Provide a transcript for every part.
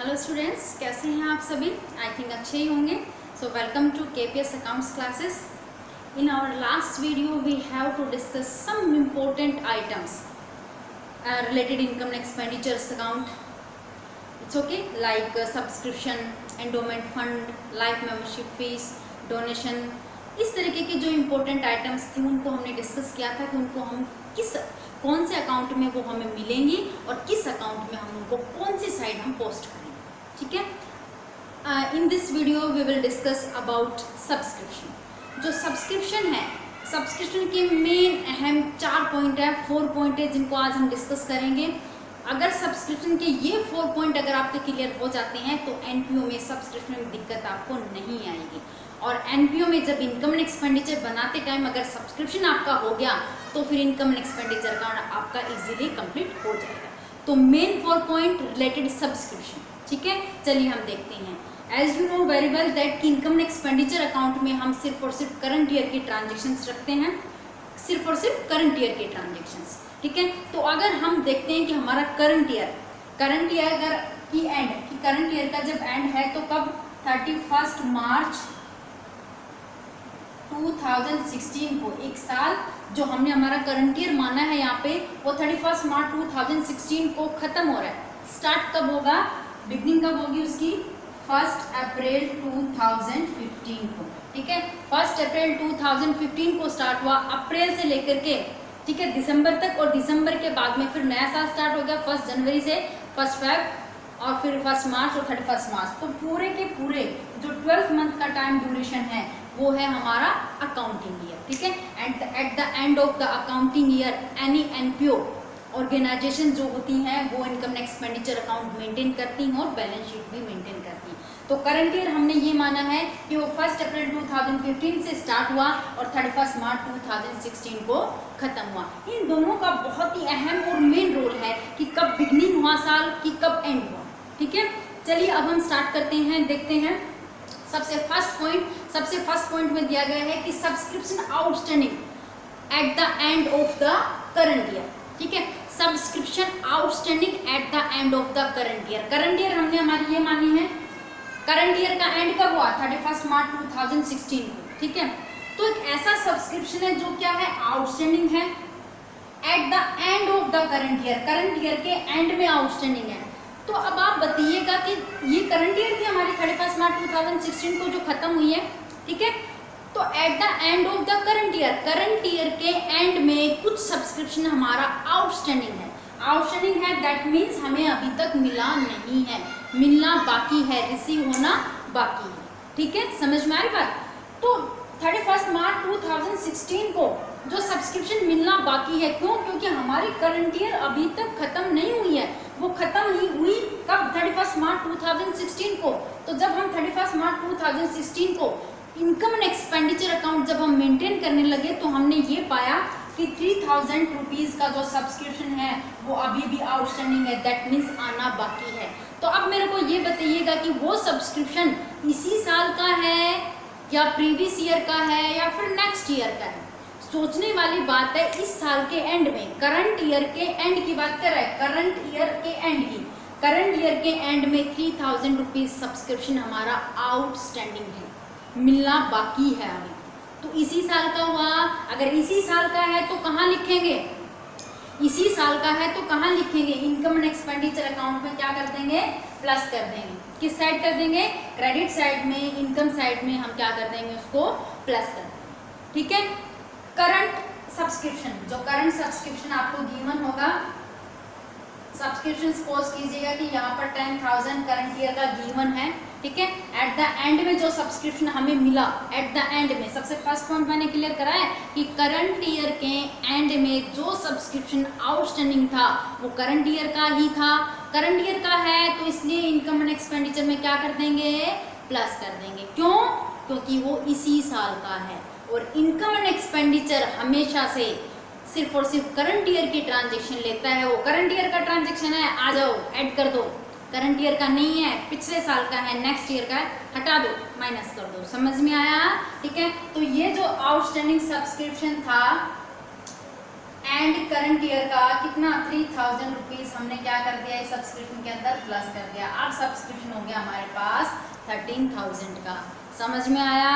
Hello students, कैसे हैं आप सभी? आई थिंक अच्छे ही होंगे। So welcome to KPS accounts classes. In our last video we have to discuss some important items related income and expenditures account. It's okay, like subscription, endowment fund, life membership fees, donation. इस तरीके के जो important items थे उनको हमने discuss किया था कि उनको हम कौन से अकाउंट में वो हमें मिलेंगी और किस अकाउंट में हम उनको कौन सी साइड हम पोस्ट करेंगे। ठीक है, in this video we will discuss about subscription. जो सब्सक्रिप्शन है, सब्सक्रिप्शन के मेन अहम 4 पॉइंट है, 4 पॉइंट है जिनको आज हम डिस्कस करेंगे। अगर सब्सक्रिप्शन के ये 4 पॉइंट अगर आपके क्लियर हो जाते हैं तो एनपीओ में सब्सक्रिप्शन में दिक्कत आपको नहीं आएगी। और एनपीओ में जब इनकम एंड एक्सपेंडिचर बनाते टाइम अगर सब्सक्रिप्शन आपका हो गया तो फिर इनकम एंड एक्सपेंडिचर का आपका इजीली कंप्लीट हो जाएगा। तो मेन 4 पॉइंट रिलेटेड सब्सक्रिप्शन। ठीक है, चलिए हम देखते हैं। As you know very well that कि इनकम एंड एक्सपेंडिचर अकाउंट में हम सिर्फ और सिर्फ करंट ईयर के ट्रांजेक्शन्स रखते हैं, सिर्फ और सिर्फ करंट ईयर के ट्रांजेक्शन्स। ठीक है, तो अगर हम देखते हैं कि हमारा करंट ईयर अगर की एंड कि करंट ईयर का जब एंड है तो कब 31 मार्च 2016 को, एक साल जो हमने हमारा करंट ईयर माना है यहाँ पे वो 31 मार्च 2016 को खत्म हो रहा है। स्टार्ट कब होगा, बिगनिंग कब होगी उसकी 1 अप्रैल 2015 को। ठीक है, 1 अप्रैल 2015 को स्टार्ट हुआ, अप्रैल से लेकर के ठीक है दिसंबर तक, और दिसंबर के बाद में फिर नया साल स्टार्ट हो गया 1 जनवरी से 1 फेब और फिर 1 मार्च और 31 मार्च। तो पूरे के पूरे जो 12 मंथ का टाइम ड्यूरेशन है वो है हमारा अकाउंटिंग ईयर। ठीक है, at the end of the accounting year any NPO organisation जो होती हैं वो इनकम एक्सपेंडिचर अकाउंट मेंटेन करती हैं और बैलेंस शीट भी मेंटेन करती हैं। तो करंट ईयर हमने ये माना है कि वो 1 अप्रैल 2015 से स्टार्ट हुआ और 31 मार्च 2016 को खत्म हुआ। इन दोनों का बहुत ही अहम और मेन रोल है कि कब बिगनिंग हुआ साल की कब एंड हुआ। ठीक है, चलिए अब हम स्टार्ट करते हैं, देखते हैं। सबसे फर्स्ट पॉइंट में दिया गया है कि subscription outstanding at the end of the current year. ठीक है, subscription outstanding at the end of the current year. Current year हमने हमारी ये मानी है, करंट ईयर का एंड कब हुआ 31 मार्च 2016 को। ठीक है, तो एक ऐसा सब्सक्रिप्शन है जो क्या है, आउटस्टैंडिंग है at the end of the current year के एंड में आउटस्टैंडिंग है। तो अब आप बताइएगा कि ये करंट ईयर थी हमारी 31 मार्च 2016 को जो खत्म हुई है। ठीक है, तो eight the end of the current year के एंड में कुछ सब्सक्रिप्शन हमारा आउटस्टैंडिंग है, दैट मीन्स हमें अभी तक मिला नहीं है, मिलना बाकी है, रिसीव होना बाकी है। ठीक है, समझ में आई बात? तो 31 मार्च 2016 को जो सब्सक्रिप्शन मिलना बाकी है, क्यों? क्योंकि हमारी करंट ईयर अभी तक खत्म नहीं हुई है। वो खत्म ही हुई कब, 31 मार्च 2016 को। तो जब हम 31 मार्च 2016 को इनकम एंड एक्सपेंडिचर अकाउंट जब हम मेंटेन करने लगे तो हमने ये पाया कि 3000 रुपीज़ का जो सब्सक्रिप्शन है वो अभी भी आउटस्टैंडिंग है, दैट मीन्स आना बाकी है। तो अब मेरे को ये बताइएगा कि वो सब्सक्रिप्शन इसी साल का है या प्रीवियस ईयर का है या फिर नेक्स्ट ईयर का है। सोचने वाली बात है, इस साल के एंड में, करंट ईयर के एंड की बात कर रहा है, करंट ईयर के एंड में 3000 रुपीज़ सब्सक्रिप्शन हमारा आउटस्टैंडिंग है, मिलना बाकी है अभी। तो इसी साल का हुआ, अगर इसी साल का है तो कहाँ लिखेंगे, इसी साल का है तो कहाँ लिखेंगे, इनकम एंड एक्सपेंडिचर अकाउंट में क्या कर देंगे, प्लस कर देंगे। किस साइड कर देंगे, क्रेडिट साइड में, इनकम साइड में हम क्या कर देंगे, उसको प्लस कर देंगे। ठीक है, करंट सब्सक्रिप्शन, जो करंट सब्सक्रिप्शन आपको गिवन होगा, सब्सक्रिप्शन सपोज कीजिएगा कि यहाँ पर 10,000 करंट ईयर का गिवन है। ठीक है, एट द एंड में जो सब्सक्रिप्शन हमें मिला, एट द एंड में, सबसे फर्स्ट पॉइंट मैंने क्लियर करा है कि करंट ईयर के एंड में जो सब्सक्रिप्शन आउटस्टैंडिंग था वो करंट ईयर का ही था, करंट ईयर का है, तो इसलिए इनकम एंड एक्सपेंडिचर में क्या कर देंगे, प्लस कर देंगे। क्यों? क्योंकि वो इसी साल का है और इनकम एंड एक्सपेंडिचर हमेशा से सिर्फ और सिर्फ करंट ईयर की ट्रांजेक्शन लेता है। वो करंट ईयर का ट्रांजेक्शन है, आ जाओ ऐड कर दो, करंट ईयर का नहीं है, पिछले साल का है, नेक्स्ट ईयर का है, हटा दो, माइनस कर दो। समझ में आया? ठीक है, तो ये जो आउटस्टैंडिंग सब्सक्रिप्शन था एंड करंट ईयर का कितना 3000 रुपीज हमने क्या कर दिया इस सब्सक्रिप्शन के अंदर प्लस कर दिया। अब सब्सक्रिप्शन हो गया हमारे पास 13000 का। समझ में आया?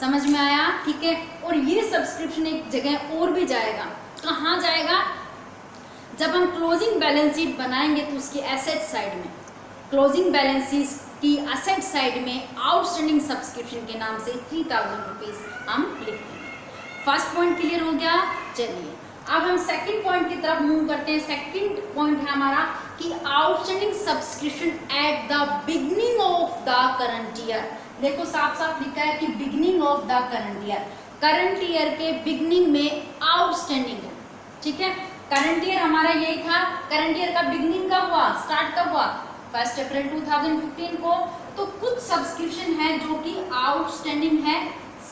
समझ में आया? ठीक है। और ये सब्सक्रिप्शन एक जगह और भी जाएगा। कहाँ जाएगा? जब हम क्लोजिंग बैलेंस शीट बनाएंगे तो उसकी एसेट साइड में, क्लोजिंग बैलेंस शीट की एसेट साइड में आउटस्टैंडिंग सब्सक्रिप्शन के नाम से 3000 रुपीज हम लिखते हैं। फर्स्ट पॉइंट क्लियर हो गया। चलिए अब हम सेकंड पॉइंट की तरफ मूव करते हैं। सेकंड पॉइंट है हमारा कि outstanding subscription at the beginning of the current year. देखो साफ साफ लिखा है कि beginning of the current year, current year के बिगनिंग में आउटस्टैंडिंग है। ठीक है, करंट ईयर हमारा यही था। करंट ईयर का बिगनिंग कब हुआ, स्टार्ट कब हुआ? 1 अप्रैल 2015 को। तो कुछ सब्सक्रिप्शन है जो कि आउटस्टैंडिंग है,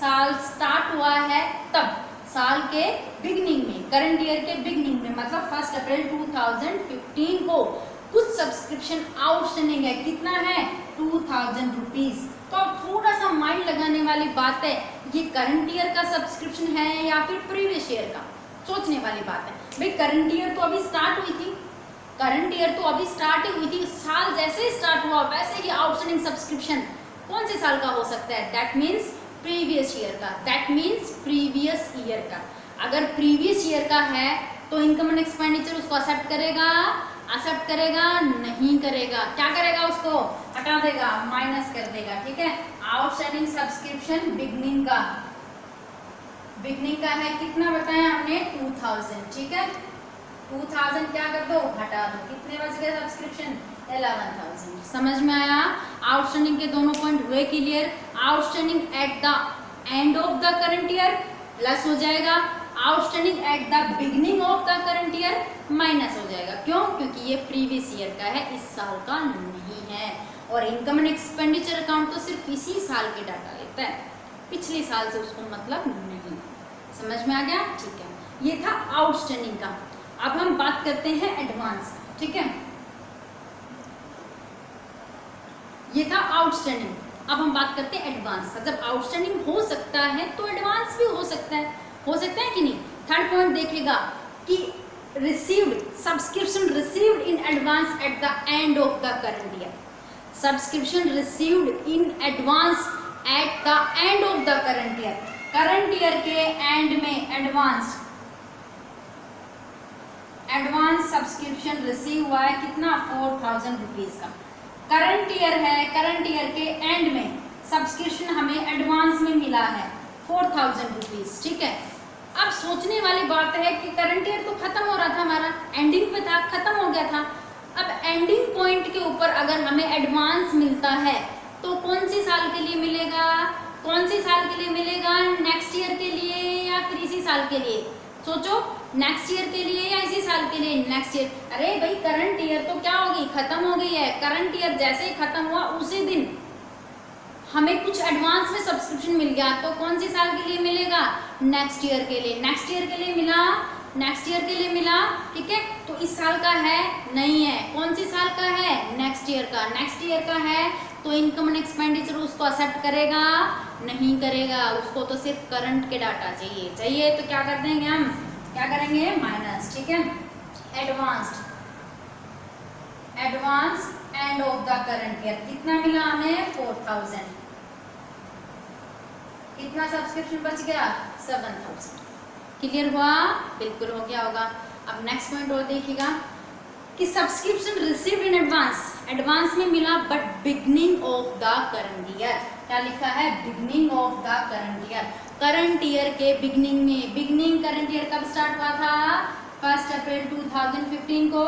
साल स्टार्ट हुआ है तब, साल के बिगनिंग में, करंट ईयर के बिगनिंग में, मतलब 1 अप्रैल 2015 को कुछ सब्सक्रिप्शन आउटस्टैंडिंग है। कितना है? 2000 रुपीज। तो अब थोड़ा सा माइंड लगाने वाली बात है, ये करंट ईयर का सब्सक्रिप्शन है या फिर प्रीवियस ईयर का, सोचने वाली बात है। भाई करंट ईयर तो अभी स्टार्ट हुई थी, करंट ईयर तो अभी स्टार्ट ही हुई थी, साल जैसे ही स्टार्ट हुआ वैसे ही आउटस्टैंडिंग सब्सक्रिप्शन कौन से साल का हो सकता है? दैट मीन्स प्रीवियस ईयर का, दैट मीन्स प्रीवियस ईयर का। अगर प्रीवियस ईयर का है तो इनकम एंड एक्सपेंडिचर उसको एक्सेप्ट करेगा? एक्सेप्ट करेगा? नहीं करेगा। क्या करेगा? उसको हटा देगा, माइनस कर देगा। ठीक है, आउटस्टैंडिंग सब्सक्रिप्शन बिगनिंग का, बिगनिंग का है कितना बताया हमने? 2000। ठीक है, 2000 क्या कर दो? हटा दो। कितने बच गए सब्सक्रिप्शन? 11000। समझ में आया? आउटस्टैंडिंग के दोनों पॉइंट हुए clear. Outstanding at the end of the current year plus हो जाएगा, outstanding at the beginning of the current year minus हो जाएगा। क्यों? क्योंकि ये प्रीवियस ईयर का है, इस साल का नहीं है। और इनकम एंड एक्सपेंडिचर अकाउंट तो सिर्फ इसी साल के डाटा लेता है, पिछले साल से उसको मतलब नहीं। समझ में आ गया? ठीक है, ये था आउटस्टैंडिंग का। अब हम बात करते हैं एडवांस। ठीक है, ये था आउटस्टैंडिंग। अब हम बात करते हैं एडवांस का। जब आउटस्टैंडिंग हो सकता है तो एडवांस भी हो सकता है, हो सकता है कि नहीं? थर्ड पॉइंट देखेगा कि received subscription received in advance at the end of the current year, subscription received in advance at the end of the current year, current year के एंड में एडवांस सब्सक्रिप्शन रिसीव हुआ है कितना? 4000 rupees का। Current year है, current year के and में subscription हमें एडवांस में मिला है 4000 रुपीज। ठीक है, अब सोचने वाली बात है कि करंट ईयर तो खत्म हो रहा था, हमारा एंडिंग पे था, खत्म हो गया था। अब एंडिंग पॉइंट के ऊपर अगर हमें एडवांस मिलता है तो कौन सी साल के लिए मिलेगा? कौन सी साल के लिए मिलेगा? नेक्स्ट ईयर के लिए या फिर इसी साल के लिए? सोचो, नेक्स्ट ईयर के लिए या इसी साल के लिए? Next year. अरे भाई करंट ईयर तो क्या होगी? खत्म हो गई है। करंट ईयर जैसे ही खत्म हुआ उसी दिन हमें कुछ एडवांस में सब्सक्रिप्शन मिल गया, तो कौन सी साल के लिए मिलेगा? नेक्स्ट ईयर के लिए। नेक्स्ट ईयर के लिए मिला, नेक्स्ट ईयर के लिए मिला। ठीक है, तो इस साल का है? नहीं है। कौन सी साल का है? नेक्स्ट ईयर का। नेक्स्ट ईयर का है तो इनकम एंड एक्सपेंडिचर उसको एक्सेप्ट करेगा? नहीं करेगा, उसको तो सिर्फ करंट के डाटा चाहिए। तो क्या कर देंगे हम? क्या करेंगे? माइनस। ठीक है, advance and of the current year कितना मिला हमें? 4000। कितना सब्सक्रिप्शन बच गया? 7000। क्लियर हुआ? बिल्कुल हो गया होगा। अब नेक्स्ट पॉइंट और देखिएगा कि सब्सक्रिप्शन रिसीव्ड इन एडवांस में मिला but beginning of the current year. क्या लिखा है? Beginning of the current year. Current year के बिगनिंग में, बिगनिंग करंट ईयर कब स्टार्ट हुआ था? 1 अप्रैल 2015 को।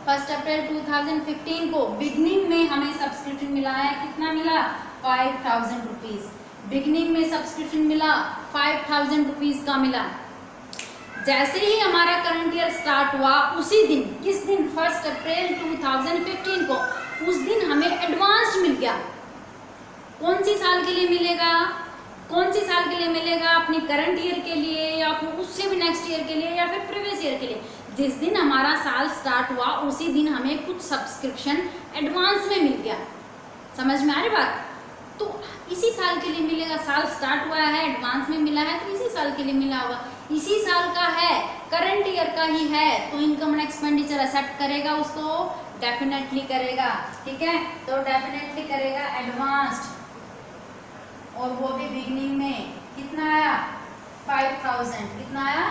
1 अप्रैल 2015 को बिगनिंग में हमें सब्सक्रिप्शन मिला है। कितना मिला? 5000 रुपीज। बिगनिंग में सब्सक्रिप्शन मिला 5000 रुपीज का मिला। जैसे ही हमारा करंट ईयर स्टार्ट हुआ उसी दिन, किस दिन? 1 अप्रैल 2015 को, उस दिन हमें एडवांस मिल गया। कौन सी साल के लिए मिलेगा? कौन सी साल के लिए मिलेगा? अपनी करंट ईयर के लिए या फिर उससे भी नेक्स्ट ईयर के लिए या फिर प्रीवियस ईयर के लिए? जिस दिन हमारा साल स्टार्ट हुआ उसी दिन हमें कुछ सब्सक्रिप्शन एडवांस में मिल गया। समझ में आ रही बात? तो इसी साल के लिए मिलेगा। साल स्टार्ट हुआ है, एडवांस में मिला है, तो इसी साल के लिए मिला होगा। इसी साल का है, करंट ईयर का ही है, तो इनकम एंड एक्सपेंडिचर एक्सेप्ट करेगा, उसको डेफिनेटली करेगा, ठीक है। तो डेफिनेटली करेगा एडवांस्ड, और वो भी बिगनिंग में। कितना आया 5000, कितना आया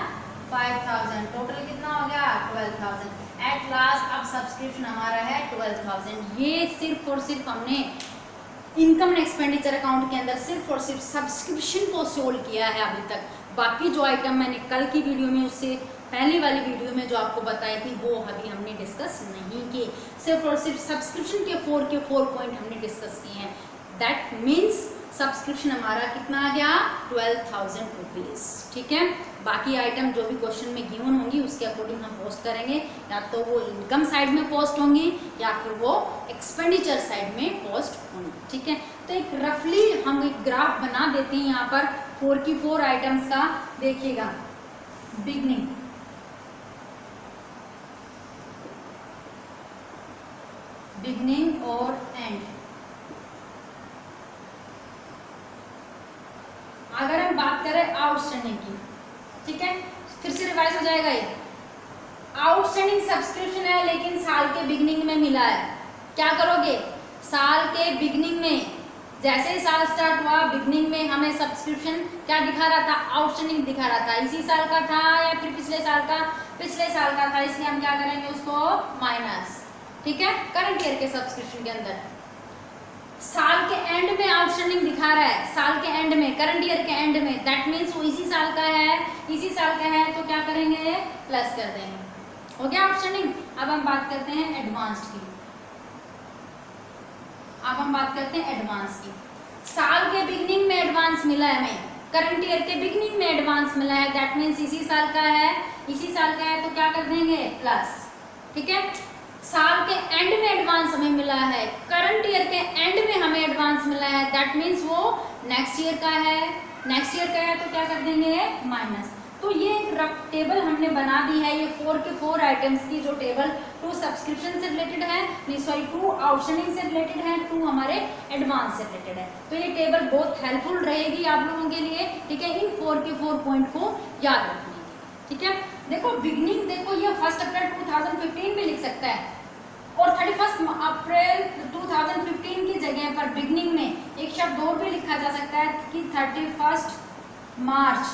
5000, टोटल कितना हो गया 12000। एट लास्ट अब सब्सक्रिप्शन हमारा है 12000। ये सिर्फ और सिर्फ हमने इनकम एंड एक्सपेंडिचर अकाउंट के अंदर सिर्फ और सिर्फ सब्सक्रिप्शन को सोल्व किया है अभी तक। बाकी जो आइटम मैंने कल की वीडियो में, उससे पहले वाली वीडियो में जो आपको बताई थी, वो अभी हमने डिस्कस नहीं किए। सिर्फ और सिर्फ सब्सक्रिप्शन के 4 पॉइंट हमने डिस्कस किए हैं। दैट मीन्स सब्सक्रिप्शन हमारा कितना आ गया 12000 रुपीज़, ठीक है। बाकी आइटम जो भी क्वेश्चन में गिवन होंगी उसके अकॉर्डिंग हम पोस्ट करेंगे, या तो वो इनकम साइड में पोस्ट होंगी या फिर वो एक्सपेंडिचर साइड में पोस्ट होंगी, ठीक है। तो एक रफली हम एक ग्राफ बना देते हैं यहाँ पर 4 की 4 आइटम्स का। देखिएगा, बिगनिंग, बिगनिंग और एंड। अगर हम बात करें आउटस्टैंडिंग की, ठीक है, फिर से रिवाइज हो जाएगा। ये आउटस्टैंडिंग सब्सक्रिप्शन है लेकिन साल के बिगनिंग में मिला है। क्या करोगे, साल के बिगनिंग में, जैसे ही साल स्टार्ट हुआ, बिगनिंग में हमें सब्सक्रिप्शन क्या दिखा रहा था, आउटस्टैंडिंग दिखा रहा था। इसी साल का था या फिर पिछले साल का, पिछले साल का था, इसलिए हम क्या करेंगे उसको माइनस, ठीक है, करंट ईयर के सब्सक्रिप्शन के अंदर। साल के एंड में आउटस्टैंडिंग दिखा रहा है, साल के एंड में, करंट ईयर के एंड में, दैट मीन्स वो इसी साल का है, इसी साल का है, तो क्या करेंगे प्लस कर देंगे, हो गया आउटस्टैंडिंग। अब हम बात करते हैं एडवांस की। अब हम बात करते हैं एडवांस की। साल के बिगनिंग में एडवांस मिला है हमें, करंट ईयर के बिगनिंग में एडवांस मिला है, दैट मीन्स इसी साल का है, इसी साल का है, तो क्या कर देंगे प्लस, ठीक है। साल के एंड में एडवांस हमें मिला है, करंट ईयर के एंड में हमें एडवांस मिला है, दैट मीन्स वो नेक्स्ट ईयर का है, नेक्स्ट ईयर का है, तो क्या कर देंगे माइनस। तो ये एक रफ टेबल हमने बना दी है, ये 4 के 4 आइटम्स की जो टेबल 2 सब्सक्रिप्शन से रिलेटेड है, नहीं सॉरी 2 आउटस्टैंडिंग से रिलेटेड है, 2 हमारे एडवांस से रिलेटेड है। तो ये टेबल बहुत हेल्पफुल रहेगी आप लोगों के लिए, ठीक है, इन 4 के 4 पॉइंट को याद रखने के, ठीक है। देखो बिगनिंग, देखो ये 1 अप्रैल 2015 भी लिख सकता है, और 31 अप्रैल 2015 की जगह पर बिगनिंग में एक शब्द और भी लिखा जा सकता है कि 31 मार्च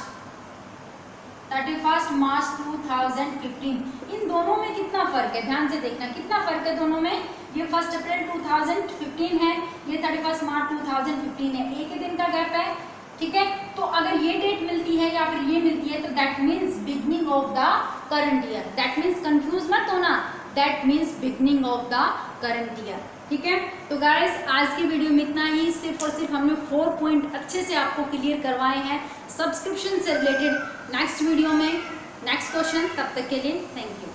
2015। इन दोनों में कितना फर्क है, ध्यान से देखना, कितना फर्क है दोनों में। ये 1 अप्रैल 2015 है, ये 31 मार्च 2015 है, एक ही दिन का गैप है, ठीक है। तो अगर ये डेट मिलती है या फिर ये मिलती है, तो that means beginning of the current year, that means confuse मत होना, that means beginning of the current year, ठीक है। तो गाइस आज की वीडियो में इतना ही, सिर्फ और सिर्फ हमने 4 पॉइंट अच्छे से आपको क्लियर करवाए हैं सब्सक्रिप्शन से रिलेटेड। नेक्स्ट वीडियो में नेक्स्ट क्वेश्चन, तब तक के लिए थैंक यू।